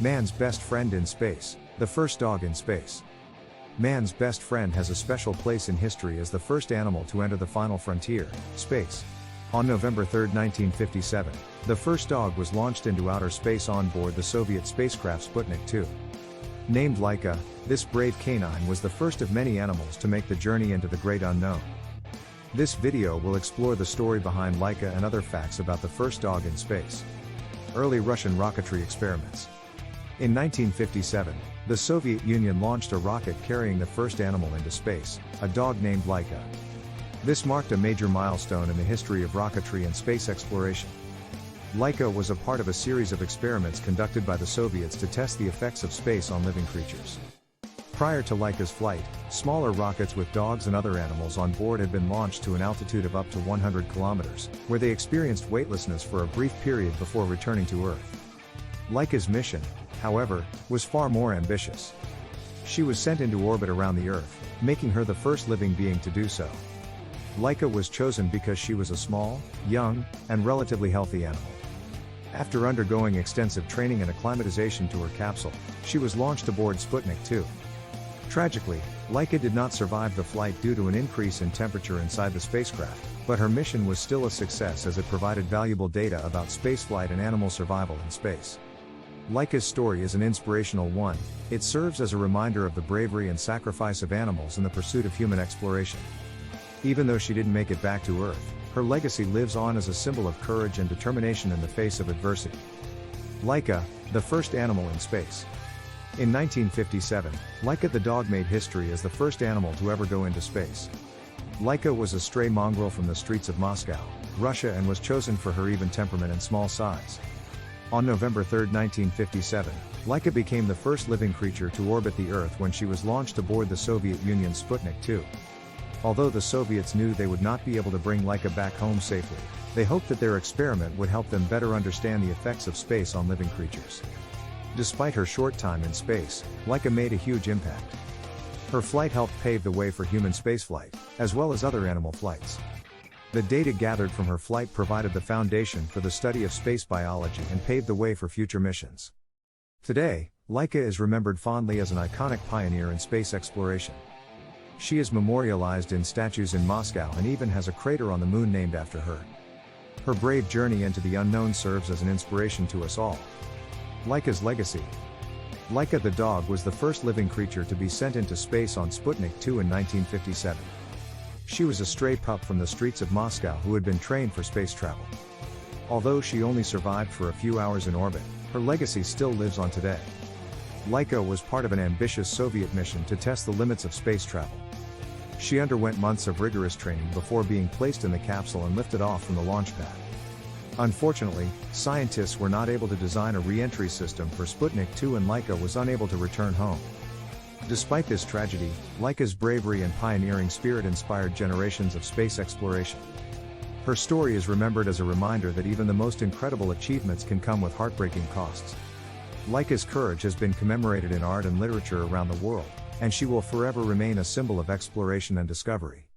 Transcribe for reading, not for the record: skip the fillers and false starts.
Man's best friend in space, the first dog in space. Man's best friend has a special place in history as the first animal to enter the final frontier, space. On November 3, 1957, the first dog was launched into outer space on board the Soviet spacecraft Sputnik 2. Named Laika, this brave canine was the first of many animals to make the journey into the great unknown. This video will explore the story behind Laika and other facts about the first dog in space. Early Russian rocketry experiments. In 1957, the Soviet Union launched a rocket carrying the first animal into space, a dog named Laika. This marked a major milestone in the history of rocketry and space exploration. Laika was a part of a series of experiments conducted by the Soviets to test the effects of space on living creatures. Prior to Laika's flight, smaller rockets with dogs and other animals on board had been launched to an altitude of up to 100 kilometers, where they experienced weightlessness for a brief period before returning to Earth. Laika's mission, however, was far more ambitious. She was sent into orbit around the Earth, making her the first living being to do so. Laika was chosen because she was a small, young, and relatively healthy animal. After undergoing extensive training and acclimatization to her capsule, she was launched aboard Sputnik 2. Tragically, Laika did not survive the flight due to an increase in temperature inside the spacecraft, but her mission was still a success as it provided valuable data about spaceflight and animal survival in space. Laika's story is an inspirational one. It serves as a reminder of the bravery and sacrifice of animals in the pursuit of human exploration. Even though she didn't make it back to Earth, her legacy lives on as a symbol of courage and determination in the face of adversity. Laika, the first animal in space. In 1957, Laika the dog made history as the first animal to ever go into space. Laika was a stray mongrel from the streets of Moscow, Russia, and was chosen for her even temperament and small size. On November 3, 1957, Laika became the first living creature to orbit the Earth when she was launched aboard the Soviet Union's Sputnik 2. Although the Soviets knew they would not be able to bring Laika back home safely, they hoped that their experiment would help them better understand the effects of space on living creatures. Despite her short time in space, Laika made a huge impact. Her flight helped pave the way for human spaceflight, as well as other animal flights. The data gathered from her flight provided the foundation for the study of space biology and paved the way for future missions. Today, Laika is remembered fondly as an iconic pioneer in space exploration. She is memorialized in statues in Moscow and even has a crater on the moon named after her. Her brave journey into the unknown serves as an inspiration to us all. Laika's legacy. Laika the dog was the first living creature to be sent into space on Sputnik 2 in 1957. She was a stray pup from the streets of Moscow who had been trained for space travel. Although she only survived for a few hours in orbit, her legacy still lives on today. Laika was part of an ambitious Soviet mission to test the limits of space travel. She underwent months of rigorous training before being placed in the capsule and lifted off from the launch pad. Unfortunately, scientists were not able to design a re-entry system for Sputnik 2 and Laika was unable to return home. Despite this tragedy, Laika's bravery and pioneering spirit inspired generations of space exploration. Her story is remembered as a reminder that even the most incredible achievements can come with heartbreaking costs. Laika's courage has been commemorated in art and literature around the world, and she will forever remain a symbol of exploration and discovery.